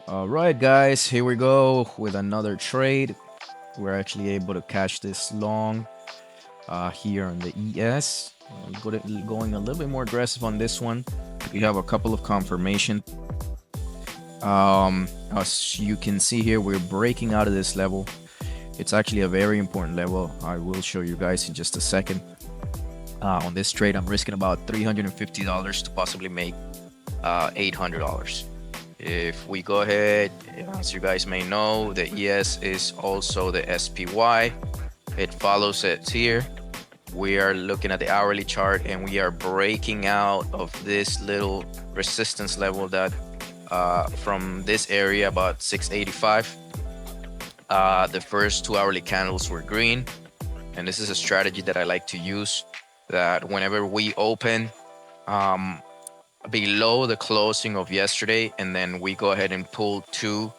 All right, guys, here we go with another trade. We're actually able to catch this long here on the ES. Going a little bit more aggressive on this one. We have a couple of confirmation. As you can see here, we're breaking out of this level. It's actually a very important level. I will show you guys in just a second. On this trade, I'm risking about $350 to possibly make $800. If we go ahead, as you guys may know, the ES is also the SPY. It follows it here. We are looking at the hourly chart and we are breaking out of this little resistance level that from this area about 685. The first 2 hourly candles were green, and this is a strategy that I like to use, that whenever we open below the closing of yesterday and then we go ahead and pull two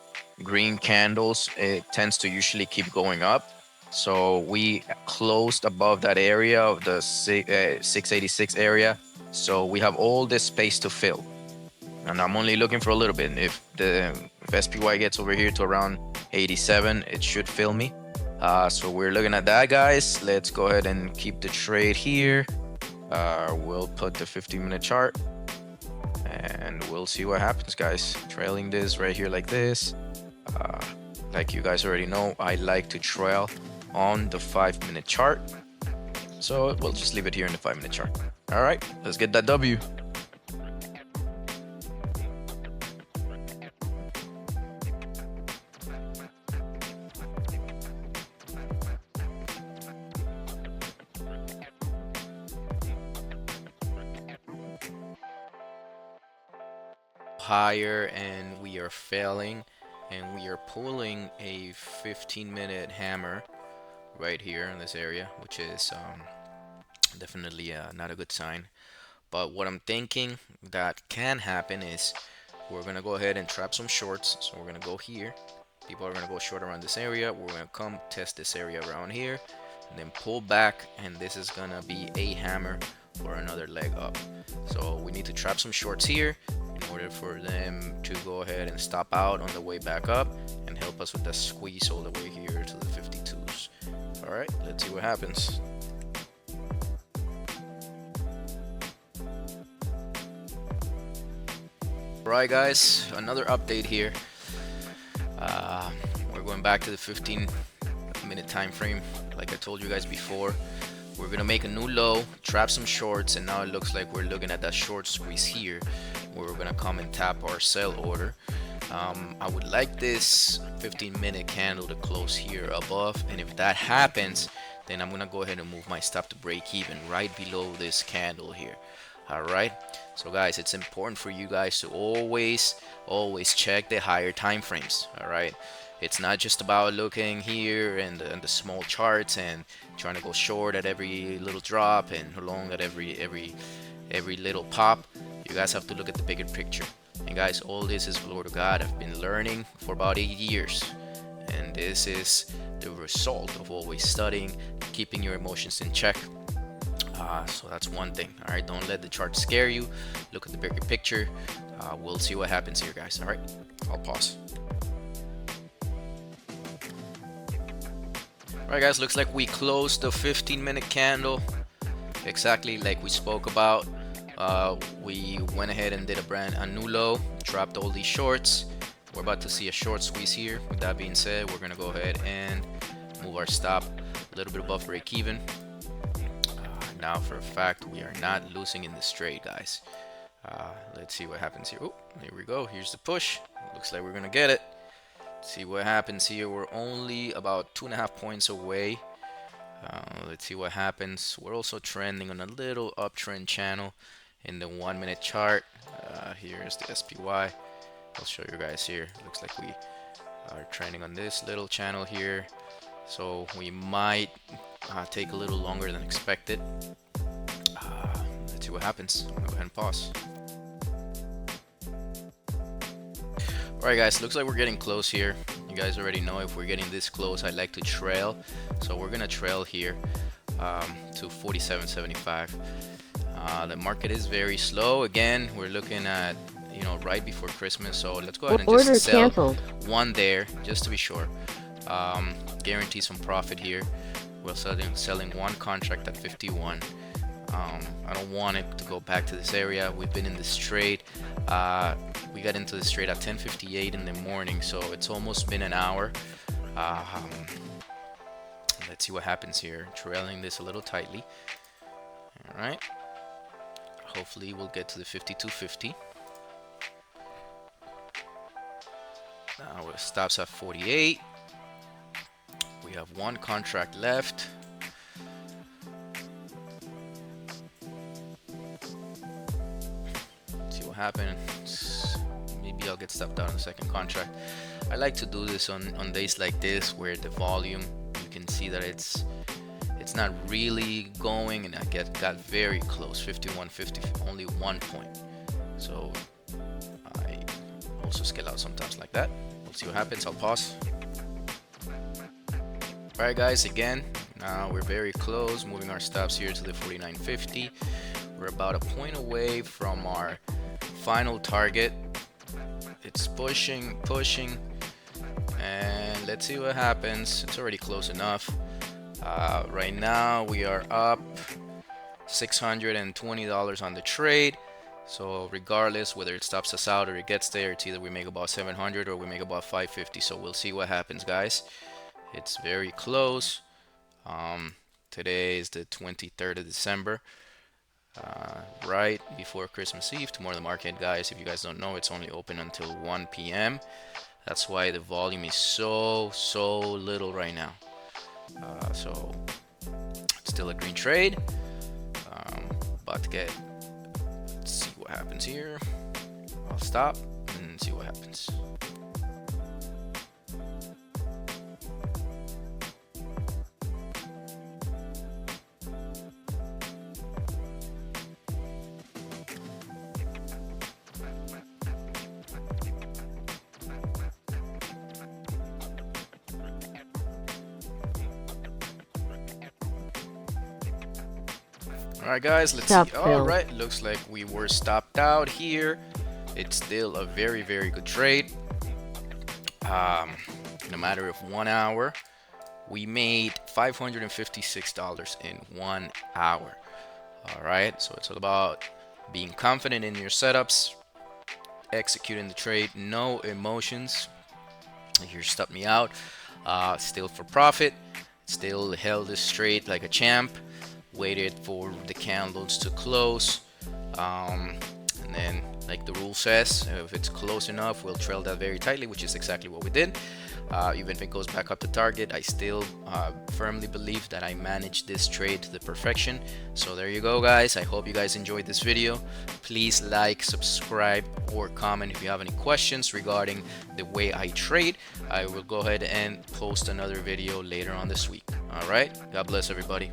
green candles, it tends to usually keep going up. So we closed above that area of the 686 area, so we have all this space to fill, and I'm only looking for a little bit. If SPY gets over here to around 87, it should fill me. So we're looking at that, guys. Let's go ahead and keep the trade here. We'll put the 15-minute chart and we'll see what happens, guys. Trailing this right here like this. Like you guys already know, I like to trail on the 5-minute chart, so we'll just leave it here in the 5-minute chart. All right, let's get that W. Higher and we are failing, and we are pulling a 15-minute hammer right here in this area, which is definitely not a good sign. But what I'm thinking that can happen is we're gonna go ahead and trap some shorts. So we're gonna go here. People are gonna go short around this area. We're gonna come test this area around here and then pull back, and this is gonna be a hammer for another leg up. So we need to trap some shorts here in order for them to go ahead and stop out on the way back up and help us with the squeeze all the way here to the 52s. All right, let's see what happens. All right, guys, another update here. We're going back to the 15-minute time frame. Like I told you guys before, we're gonna make a new low, trap some shorts, and now it looks like we're looking at that short squeeze here, where we're gonna come and tap our sell order. I would like this 15-minute candle to close here above, and if that happens, then I'm gonna go ahead and move my stop to break even right below this candle here. All right, so guys, it's important for you guys to always check the higher time frames. All right, it's not just about looking here and the small charts and trying to go short at every little drop and long at every little pop. You guys have to look at the bigger picture. And guys, all this is glory to God. I've been learning for about 8 years, and this is the result of always studying, keeping your emotions in check. So that's one thing. All right, don't let the chart scare you. Look at the bigger picture. We'll see what happens here, guys. All right, I'll pause. All right, guys, looks like we closed the 15-minute candle exactly like we spoke about. We went ahead and did a new low, dropped all these shorts. We're about to see a short squeeze here. With that being said, we're gonna go ahead and move our stop a little bit above break even. Now for a fact, we are not losing in this trade, guys. Let's see what happens here. Oh, here we go. Here's the push. Looks like we're gonna get it. Let's see what happens here. We're only about 2.5 points away. Let's see what happens. We're also trending on a little uptrend channel in the 1-minute chart. Here's the SPY. I'll show you guys here. Looks like we are trending on this little channel here, so we might take a little longer than expected. Let's see what happens. I'm gonna go ahead and pause. Alright, guys, looks like we're getting close here. You guys already know if we're getting this close, I like to trail. So we're gonna trail here to 47.75. The market is very slow. Again, we're looking at you know, right before Christmas. So let's go ahead and Order just sell canceled. one there just to be sure. Guarantee some profit here. We're selling one contract at 51. I don't want it to go back to this area. We've been in this trade. We got into this trade at 10:58 in the morning, so it's almost been an hour. Um, let's see what happens here. Trailing this a little tightly. All right. Hopefully we'll get to the 52.50. Now it stops at 48. We have one contract left. See what happens. Maybe I'll get stopped out on the second contract. I like to do this on days like this where the volume, you can see that it's not really going, and I got very close. 51.50, only 1 point. So I also scale out sometimes like that. We'll see what happens. I'll pause. Alright guys, again, now we're very close, moving our stops here to the 49.50. We're about a point away from our final target. It's pushing, and let's see what happens. It's already close enough. Right now we are up $620 on the trade. So regardless whether it stops us out or it gets there, it's either we make about 700 or we make about 550. So we'll see what happens, guys. It's very close. Today is the 23rd of December, right before Christmas Eve. Tomorrow the market, guys, if you guys don't know, it's only open until 1 p.m. That's why the volume is so little right now. So it's still a green trade. About to get, let's see what happens here. I'll stop and see what happens. Alright guys, let's see. Alright, looks like we were stopped out here. It's still a very good trade. In a matter of 1 hour, we made $556 in 1 hour. Alright, so it's all about being confident in your setups, executing the trade, no emotions. Here stopped me out. Still for profit, still held this trade like a champ. Waited for the candles to close, and then, like the rule says, if it's close enough, we'll trail that very tightly, which is exactly what we did. Even if it goes back up to target, I still firmly believe that I managed this trade to the perfection. So there you go, guys. I hope you guys enjoyed this video. Please like, subscribe, or comment if you have any questions regarding the way I trade. I will go ahead and post another video later on this week. All right, God bless everybody.